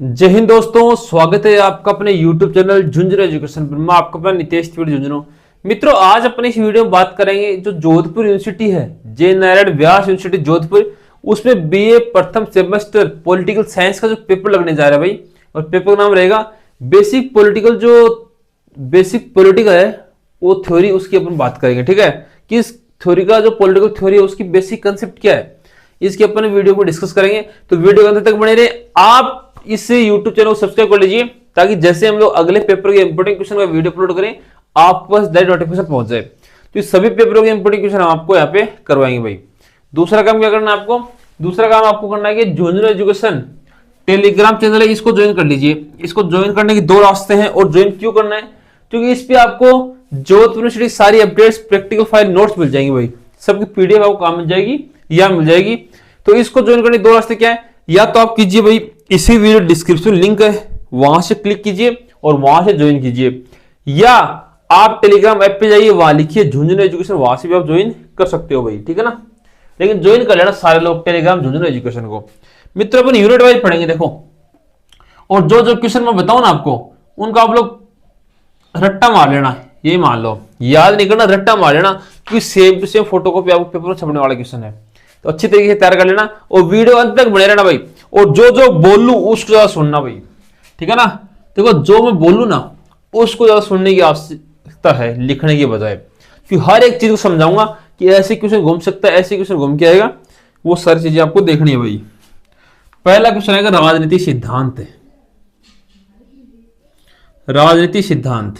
जय हिंद दोस्तों, स्वागत है आपका अपने YouTube चैनल झुंझुनू एजुकेशन पर। मैं आपका अपना नितेश तिवारी झुंझुनू। मित्रों, आज अपने इस वीडियो में बात करेंगे जो जोधपुर यूनिवर्सिटी है, जय नारायण व्यास यूनिवर्सिटी जोधपुर, उसमें बीए प्रथम सेमेस्टर पॉलिटिकल साइंस का जो पेपर लगने जा रहा है भाई, और पेपर का नाम रहेगा बेसिक पॉलिटिकल। जो बेसिक पॉलिटिकल है वो थ्योरी, उसकी अपन बात करेंगे। ठीक है, कि इस थ्योरी का जो पॉलिटिकल थ्योरी है उसकी बेसिक कंसेप्ट क्या है, इसकी अपन वीडियो को डिस्कस करेंगे। तो वीडियो के अंत तक बने रहे। आप इस YouTube चैनल को सब्सक्राइब कर लीजिए ताकि जैसे हम लोग अगले पेपर के इंपोर्टेंट क्वेश्चन का वीडियो अपलोड करें आपके पास डायरेक्ट नोटिफिकेशन पहुंच जाए। तो इस सभी पेपरों के इंपोर्टेंट क्वेश्चन हम आपको यहाँ पे करवाएंगे भाई। दूसरा काम क्या करना है आपको, दूसरा काम आपको करना है कि झुंझुनू एजुकेशन टेलीग्राम चैनल है, इसको ज्वाइन कर लीजिए। इसको ज्वाइन करने के दो रास्ते हैं, और ज्वाइन क्यों करना है, क्योंकि इस पे आपको जोधपुर यूनिवर्सिटी सारी अपडेट्स, प्रैक्टिकल फाइल, नोट्स मिल जाएंगे भाई। सबकी पीडीएफ आपको कहाँ मिल जाएगी, या मिल जाएगी। तो इसको ज्वाइन करने के दो रास्ते क्या है, या तो आप कीजिए भाई, इसी वीडियो डिस्क्रिप्शन लिंक है वहां से क्लिक कीजिए और वहां से ज्वाइन कीजिए, या आप टेलीग्राम ऐप पे जाइए, वहां लिखिए झुंझुनू एजुकेशन, वहां से भी आप ज्वाइन कर सकते हो भाई। ठीक है ना, लेकिन ज्वाइन कर लेना सारे लोग टेलीग्राम झुंझुनू एजुकेशन को। मित्रों, अपन यूनिट वाइज पढ़ेंगे देखो, और जो जो क्वेश्चन मैं बताऊं ना आपको, उनका आप लोग रट्टा मार लेना। ये मान लो, याद नहीं करना, रट्टा मार लेना, क्योंकि सेम टू सेम फोटोकॉपी आपको पेपर में छपने वाला क्वेश्चन है। तो अच्छी तरीके से तैयार कर लेना और वीडियो अंत तक बने रहना भाई। और जो जो बोलूं उसको ज्यादा सुनना भाई, ठीक है ना। देखो, जो मैं बोलूं ना उसको ज्यादा सुनने की आवश्यकता है, लिखने के बजाय, क्योंकि हर एक चीज को समझाऊंगा कि ऐसे क्वेश्चन घूम सकता है, ऐसे क्वेश्चन घूम के आएगा, वो सारी चीजें आपको देखनी है भाई। पहला क्वेश्चन आएगा राजनीति सिद्धांत। राजनीति सिद्धांत,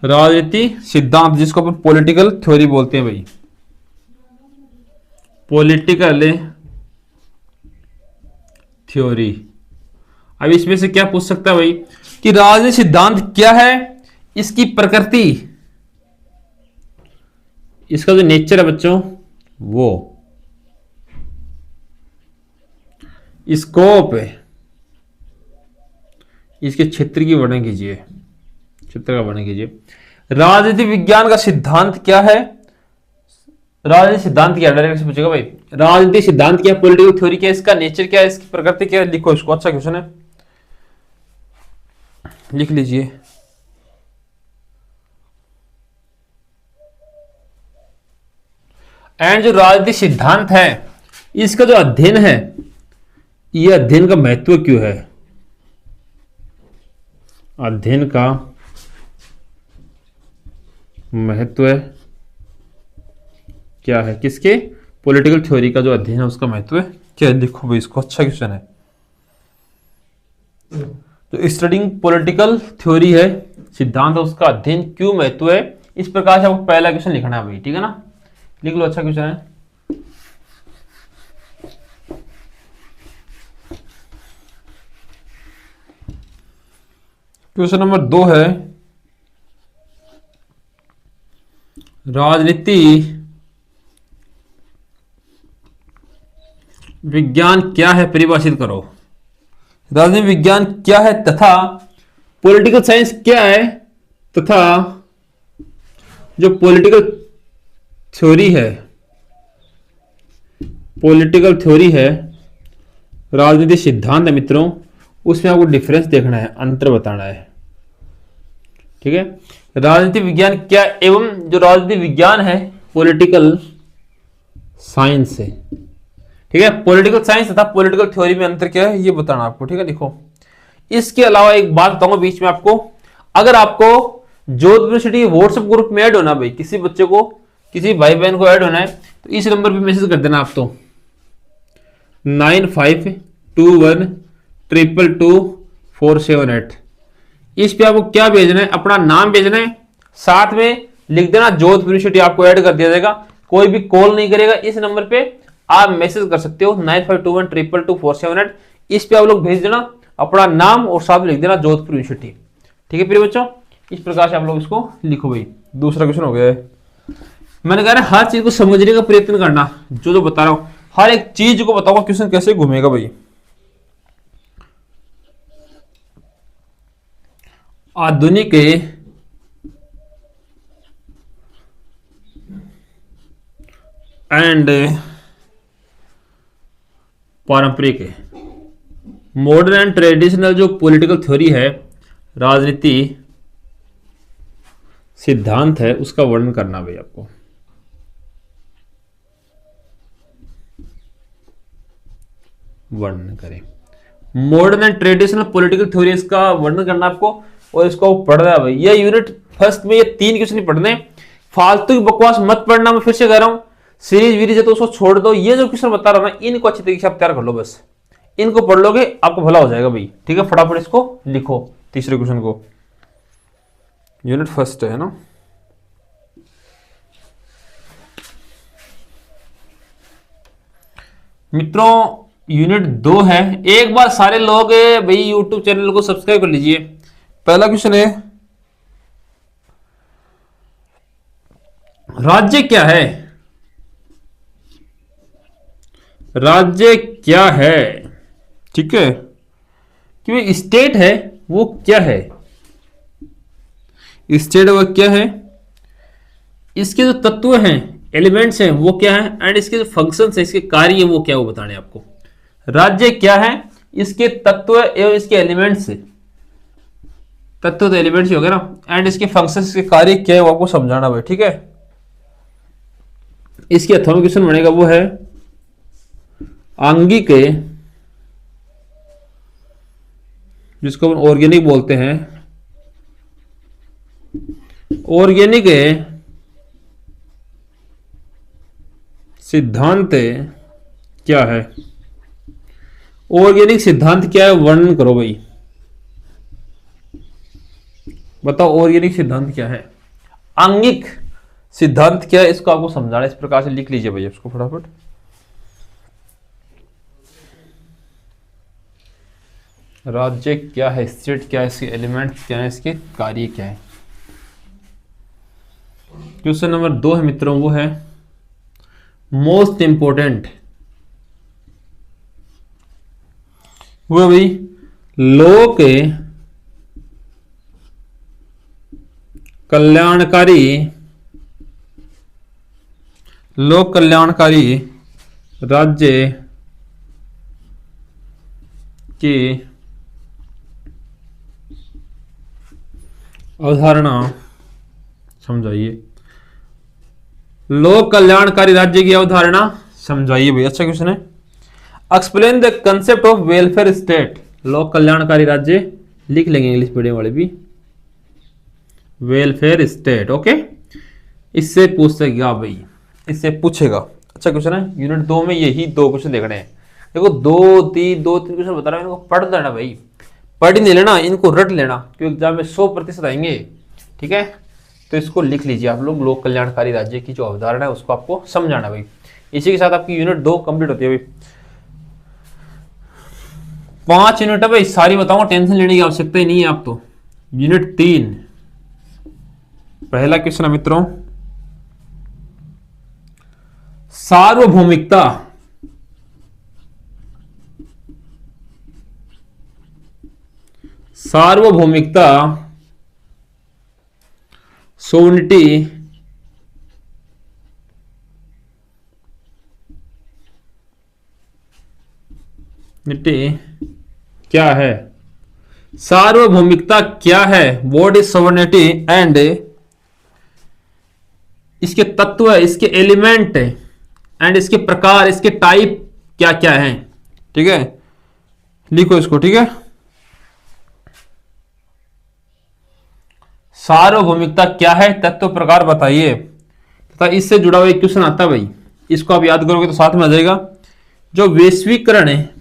राजनीति सिद्धांत जिसको अपन पॉलिटिकल थ्योरी बोलते हैं भाई, पॉलिटिकल थ्योरी। अब इसमें से क्या पूछ सकता है भाई कि राजनीति सिद्धांत क्या है, इसकी प्रकृति, इसका जो नेचर है बच्चों, वो स्कोप है, इसके क्षेत्र की वर्णन कीजिए, क्षेत्र का वर्णन कीजिए। राजनीति विज्ञान का सिद्धांत क्या है, राजनीति सिद्धांत क्या है, डायरेक्ट से पूछेगा भाई। राजनीति सिद्धांत क्या है, पॉलिटिकल थ्योरी क्या है, इसका नेचर क्या है, इसकी प्रकृति क्या है, लिखो इसको। अच्छा क्वेश्चन है, लिख लीजिए। एंड जो राजनीति सिद्धांत है, इसका जो अध्ययन है, ये अध्ययन का महत्व क्यों है, अध्ययन का महत्व क्या है, किसके, पॉलिटिकल थ्योरी का जो अध्ययन है उसका महत्व क्या है, लिखो भाई इसको। अच्छा क्वेश्चन है। तो स्टडिंग पॉलिटिकल थ्योरी है, सिद्धांत है, उसका अध्ययन क्यों महत्व है, इस प्रकार से आपको पहला क्वेश्चन लिखना है भाई। ठीक है ना, लिख लो। अच्छा क्वेश्चन है। क्वेश्चन नंबर 2 है, राजनीति विज्ञान क्या है, परिभाषित करो। राजनीति विज्ञान क्या है तथा पॉलिटिकल साइंस क्या है, तथा जो पॉलिटिकल थ्योरी है, पॉलिटिकल थ्योरी है, राजनीति सिद्धांत है मित्रों, उसमें आपको डिफरेंस देखना है, अंतर बताना है। ठीक है, राजनीति विज्ञान क्या एवं जो राजनीति विज्ञान है पॉलिटिकल साइंस है। ठीक है, पॉलिटिकल साइंस तथा पॉलिटिकल थ्योरी में अंतर क्या है ये बताना आपको। ठीक है, लिखो। इसके अलावा एक बात बताऊंगा बीच में आपको, अगर आपको जोधपुर यूनिवर्सिटी व्हाट्सएप ग्रुप में ऐड होना भाई, किसी बच्चे को, किसी भाई बहन को ऐड होना है, तो इस नंबर पे मैसेज कर देना आप। तो 9521222478, इस पे आपको क्या भेजना है, अपना नाम भेजना है, साथ में लिख देना जोधपुर यूनिवर्सिटी, आपको ऐड कर दिया जाएगा। कोई भी कॉल नहीं करेगा, इस नंबर पे आप मैसेज कर सकते हो 9521222478। इस पे आप लोग भेज देना अपना नाम और साथ में लिख देना जोधपुर यूनिवर्सिटी। ठीक है प्रिय बच्चों, इस प्रकार से आप लोग इसको लिखो भाई। दूसरा क्वेश्चन हो गया है। मैंने कहा हर चीज को समझने का प्रयत्न करना, जो जो बता रहा हूं हर एक चीज को बताऊंगा, क्वेश्चन कैसे घूमेगा भाई। आधुनिक एंड पारंपरिक है। मॉडर्न एंड ट्रेडिशनल जो पॉलिटिकल थ्योरी है, राजनीति सिद्धांत है, उसका वर्णन करना भाई आपको। वर्णन करें। Modern and traditional political theory, इसका वर्णन करना आपको और इसको पढ़ना है भाई। ये यूनिट फर्स्ट में ये 3 क्वेश्चन पढ़ने, फालतू की बकवास मत पढ़ना। मैं फिर से कह रहा हूं, सीरीज वीरीज है तो उसको छोड़ दो। ये जो क्वेश्चन बता रहा हूं ना, इनको अच्छी तरीके से आप तैयार कर लो, बस इनको पढ़ लोगे आपको भला हो जाएगा भाई। ठीक है, फटाफट इसको लिखो, तीसरे क्वेश्चन को। यूनिट फर्स्ट है ना। मित्रों यूनिट 2 है। एक बार सारे लोग भाई यूट्यूब चैनल को सब्सक्राइब कर लीजिए। पहला क्वेश्चन है, राज्य क्या है? राज्य क्या है? ठीक है, कि स्टेट है वो क्या है? स्टेट वो क्या है? इसके जो तत्व हैं, एलिमेंट्स हैं, वो क्या है? एंड इसके जो फंक्शंस है, इसके कार्य वो क्या, वो बताने आपको। राज्य क्या है, इसके तत्व एवं इसके एलिमेंट्स, तत्व तो एलिमेंट्स ही हो गए ना, एंड इसके फंक्शंस, इसके कार्य क्या है वो आपको समझाना भाई। ठीक है, इसके अथवा क्वेश्चन बनेगा वो है आंगिक, जिसको हम ऑर्गेनिक बोलते हैं। ऑर्गेनिक सिद्धांत क्या है? ऑर्गेनिक सिद्धांत क्या है, वर्णन करो भाई। बताओ ऑर्गेनिक सिद्धांत क्या है, आंगिक सिद्धांत क्या है, इसको आपको समझाना। इस प्रकार से लिख लीजिए भाई इसको फटाफट। राज्य क्या है, स्टेट क्या है, इसके एलिमेंट्स क्या है, इसके कार्य क्या है। क्वेश्चन नंबर 2 है मित्रों, वो है मोस्ट इंपोर्टेंट, वो है भाई लोक कल्याणकारी, लोक कल्याणकारी राज्य की अवधारणा समझाइए। लोक कल्याणकारी राज्य की अवधारणा समझाइए भाई। अच्छा क्वेश्चन है। Explain the concept of welfare state. लोक कल्याणकारी राज्य लिख लेंगे इंग्लिश मीडियम वाले भी, वेलफेयर स्टेट। ओके, इससे पूछेगा भाई, इससे पूछेगा। अच्छा क्वेश्चन है। यूनिट 2 में यही 2 क्वेश्चन देखने हैं। देखो 2-3 क्वेश्चन बता रहा हूं, इनको पढ़ लेना भाई। पढ़ ही नहीं लेना, इनको रट लेना, क्योंकि एग्जाम में 100% आएंगे। ठीक है, तो इसको लिख लीजिए आप लोग। लोक कल्याणकारी राज्य की जो अवधारणा है उसको आपको समझाना भाई। इसी के साथ आपकी यूनिट 2 कंप्लीट होती है भाई। 5 यूनिट है भाई, सारी बताऊंगा, टेंशन लेने की आवश्यकता ही नहीं है आप तो। यूनिट 3 पहला क्वेश्चन है मित्रों, सार्वभौमिकता। सार्वभौमिकता, सोवरेनिटी क्या है? सार्वभौमिकता क्या है? व्हाट इज सोवरेनिटी एंड इसके तत्व, इसके एलिमेंट एंड इसके प्रकार, इसके टाइप क्या क्या है। ठीक है, लिखो इसको। ठीक है, सार्वभौमिकता क्या है, तत्व प्रकार बताइए। तथा इससे जुड़ा हुआ एक क्वेश्चन आता है भाई, इसको आप याद करोगे तो साथ में आ जाएगा। जो वैश्वीकरण है,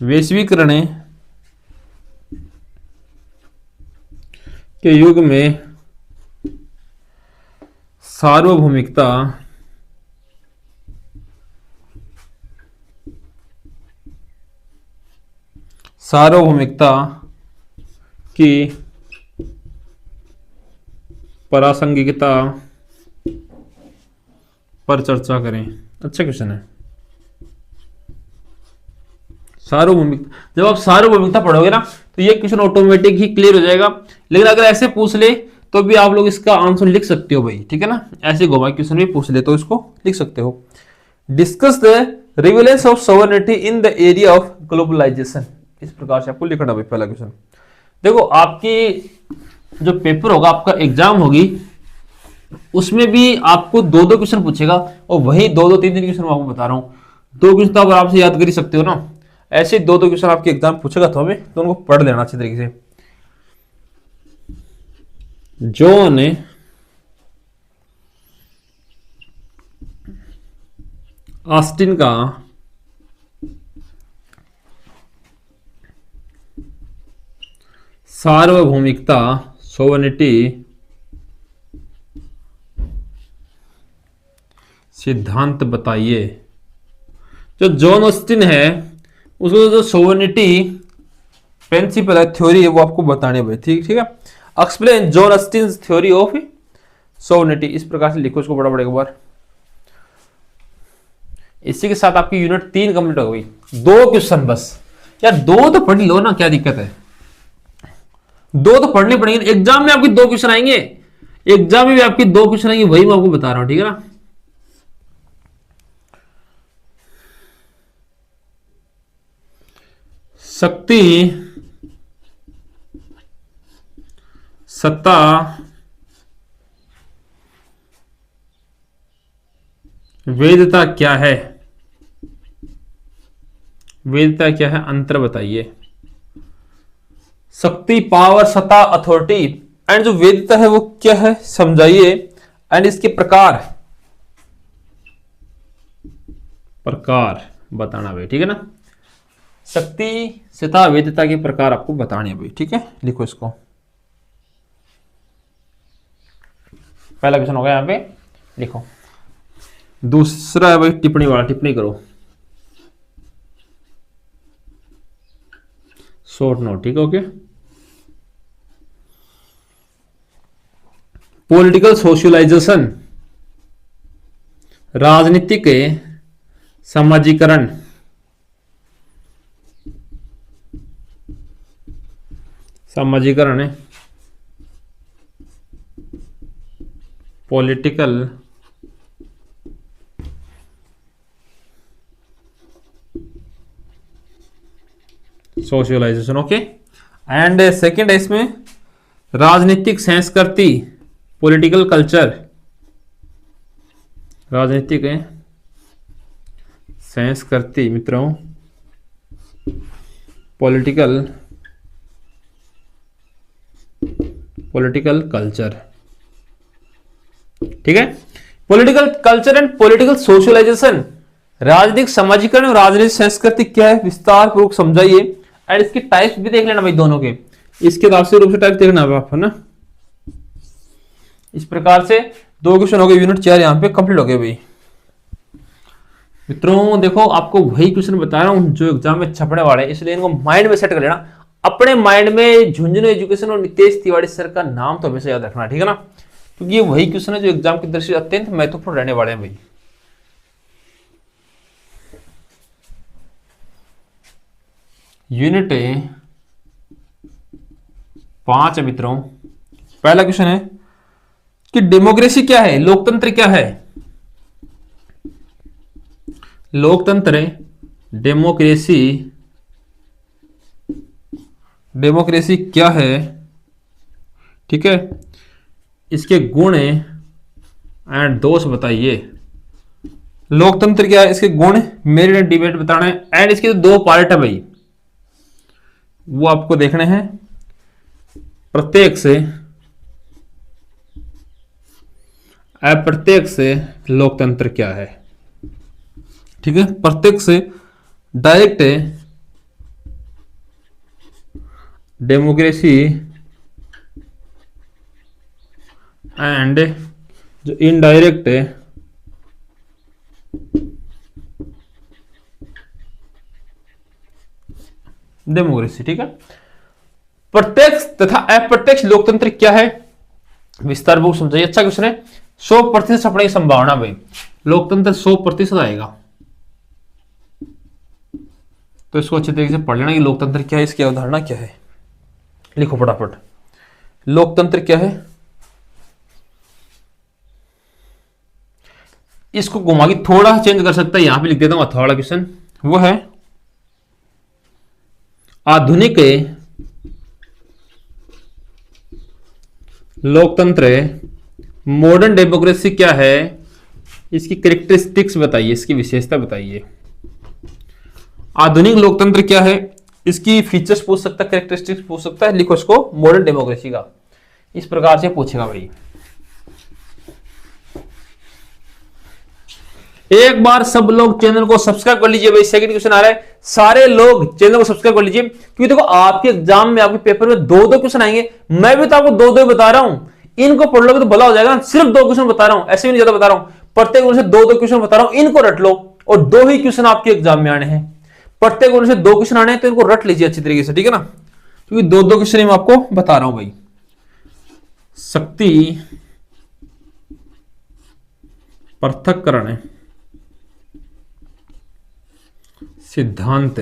वैश्वीकरण के युग में सार्वभौमिकता की प्रासंगिकता पर चर्चा करें। अच्छा क्वेश्चन है। सार्वभौमिकता, जब आप सार्वभौमिकता पढ़ोगे ना तो ये क्वेश्चन ऑटोमेटिक ही क्लियर हो जाएगा। लेकिन अगर ऐसे पूछ ले तो भी आप लोग इसका आंसर लिख सकते हो भाई, ठीक है ना। ऐसे घुमा क्वेश्चन भी पूछ ले तो इसको लिख सकते हो। Discuss the relevance of sovereignty in the area of globalization, इस प्रकार से आपको लिखना भाई पहला क्वेश्चन। देखो आपकी जो पेपर होगा, आपका एग्जाम होगी, उसमें भी आपको दो दो क्वेश्चन पूछेगा, और वही दो दो तीन तीन क्वेश्चन मैं आपको बता रहा हूँ। दो क्वेश्चन तो आप आराम से याद कर ही सकते हो ना, ऐसे दो दो क्वेश्चन आपके एग्जाम पूछेगा तो हमें तो उनको पढ़ लेना अच्छी तरीके से। जॉन ऑस्टिन का सार्वभौमिकता सोवरेनिटी सिद्धांत बताइए। जो जॉन ऑस्टिन है उसको जो सोवरेनिटी प्रिंसिपल है, थ्योरी है, वो आपको बताने भाई, ठीक है। Explain John Austin theory of sovereignty, इस प्रकार से लिखो इसको बड़ा बड़ा एक बार। इसी के साथ आपकी यूनिट 3 कंप्लीट हो गई। दो क्वेश्चन बस यार, दो तो पढ़ लो ना, क्या दिक्कत है, दो तो पढ़ने पड़ेंगे। एग्जाम में आपकी दो क्वेश्चन आएंगे, एग्जाम में भी आपकी दो क्वेश्चन आएंगे, वही मैं आपको बता रहा हूं, ठीक है ना। शक्ति, सत्ता, वेदता क्या है, वेदता क्या है, अंतर बताइए। शक्ति, पावर, सत्ता, अथॉरिटी, एंड जो वेदता है वो क्या है समझाइए, एंड इसके प्रकार, प्रकार बताना भाई, ठीक है ना। शक्ति, सत्ता, वेदता के प्रकार आपको बताने हैं भाई, ठीक है। लिखो इसको, पहला क्वेश्चन हो गया यहां पे, लिखो। दूसरा है भाई टिप्पणी वाला, टिप्पणी करो, शॉर्ट नोट, ठीक है, ओके। पॉलिटिकल सोशलाइजेशन, राजनीतिक समाजीकरण, समाजीकरण है political socialization, okay. And second है इसमें राजनीतिक संस्कृति, पॉलिटिकल कल्चर, राजनीतिक है संस्कृति मित्रों, पॉलिटिकल कल्चर, ठीक है। Political culture and political socialization, राजनीतिक समाजीकरण और राजनीतिक संस्कृति क्या है विस्तार पूर्वक समझाइए, एंड इसके टाइप्स भी देख लेना भाई दोनों के, इसके राष्ट्रीय रूप से टाइप देखना आप, है ना। इस प्रकार से दो क्वेश्चन हो गए, यूनिट 4 यहाँ पे कंप्लीट हो गए भाई। मित्रों देखो आपको वही क्वेश्चन बता रहा हूं जो एग्जाम में छपने वाले हैं, इसलिए इनको माइंड में सेट कर लेना। अपने माइंड में झुंझुनू एजुकेशन और नितेश तिवारी सर का नाम तो हमेशा याद रखना, ठीक है ना, क्योंकि ये वही क्वेश्चन है जो एग्जाम की दृष्टि से अत्यंत महत्वपूर्ण रहने वाले हैं भाई। यूनिट 5 है मित्रों। पहला क्वेश्चन है कि डेमोक्रेसी क्या है, लोकतंत्र क्या है। लोकतंत्र, डेमोक्रेसी, डेमोक्रेसी क्या है, ठीक है। इसके गुण एंड दोष बताइए। लोकतंत्र क्या है, इसके गुण मेरिट डिबेट बताना है, एंड इसके दो पार्ट है भाई, वो आपको देखने हैं। प्रत्यक्ष, अप्रत्यक्ष लोकतंत्र क्या है, ठीक है। प्रत्यक्ष डायरेक्ट डेमोक्रेसी, एंड जो इनडायरेक्ट डेमोक्रेसी, ठीक है। प्रत्यक्ष तथा अप्रत्यक्ष लोकतंत्र क्या है विस्तार पूर्वक समझाइए। अच्छा क्वेश्चन है। 100% छपने की संभावना भाई, लोकतंत्र 100% आएगा, तो इसको अच्छे तरीके से पढ़ लेना कि लोकतंत्र क्या है, इसकी अवधारणा क्या है। लिखो फटाफट, लोकतंत्र क्या है, इसको घुमा के थोड़ा चेंज कर सकता है, यहां पे लिख देता हूं अथवा क्वेश्चन। वो है आधुनिक लोकतंत्र मॉडर्न डेमोक्रेसी क्या है, इसकी कैरेक्टरिस्टिक्स बताइए, इसकी विशेषता बताइए। आधुनिक लोकतंत्र क्या है, इसकी फीचर्स पूछ सकता है, कैरेक्टरिस्टिक्स पूछ सकता है, लिखो इसको मॉडर्न डेमोक्रेसी का, इस प्रकार से पूछेगा भाई। एक बार सब लोग चैनल को सब्सक्राइब कर लीजिए भाई। सेकंड क्वेश्चन आ रहा है, सारे लोग चैनल को सब्सक्राइब कर लीजिए, क्योंकि देखो आपके एग्जाम में, आपके पेपर में दो दो क्वेश्चन आएंगे। मैं भी तो आपको दो दो बता रहा हूं, इनको पढ़ लोगे तो भला हो जाएगा। सिर्फ दो क्वेश्चन बता रहा हूं, ऐसे भी नहीं ज्यादा बता रहा हूं, प्रत्येक से दो दो क्वेश्चन बता रहा हूं, इनको रट लो। और दो ही क्वेश्चन आपके एग्जाम में आने हैं, प्रत्येक से दो क्वेश्चन आने हैं, तो इनको रट लीजिए अच्छी तरीके से, ठीक है ना, क्योंकि दो दो क्वेश्चन मैं आपको बता रहा हूं भाई। शक्ति पृथक्करण सिद्धांत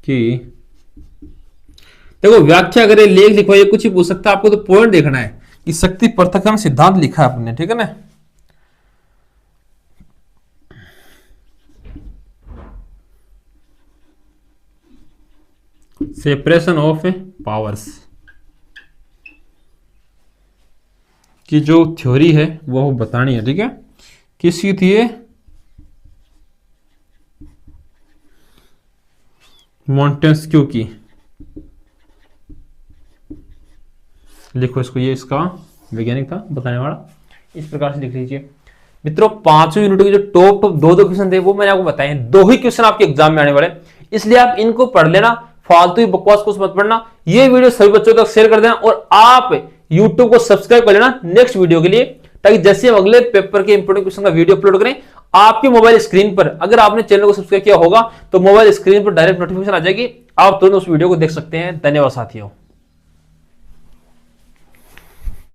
कि देखो व्याख्या करें, लेख लिखवाइए, कुछ ही पूछ सकता है, आपको तो पॉइंट देखना है कि शक्ति पृथक्करण सिद्धांत लिखा है आपने, ठीक है ना। सेपरेशन ऑफ पावर्स की जो थ्योरी है वो बतानी है, ठीक है। किसकी थी ये, मॉन्टेस्क्यू की। लिखो इसको, ये इसका वैज्ञानिक था बताने वाला, इस प्रकार से लिख लीजिए मित्रों। पांचों यूनिट के जो टॉप दो दो क्वेश्चन थे वो मैंने आपको बताए, दो ही क्वेश्चन आपके एग्जाम में आने वाले, इसलिए आप इनको पढ़ लेना, फालतू ही बकवास कुछ मत पढ़ना। ये वीडियो सभी बच्चों तक शेयर कर देना, और आप YouTube को सब्सक्राइब कर लेना नेक्स्ट वीडियो के लिए, ताकि जैसे हम अगले पेपर के इंपोर्टेंट क्वेश्चन का वीडियो अपलोड करें, आपके मोबाइल स्क्रीन पर, अगर आपने चैनल को सब्सक्राइब किया होगा तो मोबाइल स्क्रीन पर डायरेक्ट नोटिफिकेशन आ जाएगी, आप तुरंत उस वीडियो को देख सकते हैं। धन्यवाद साथियों।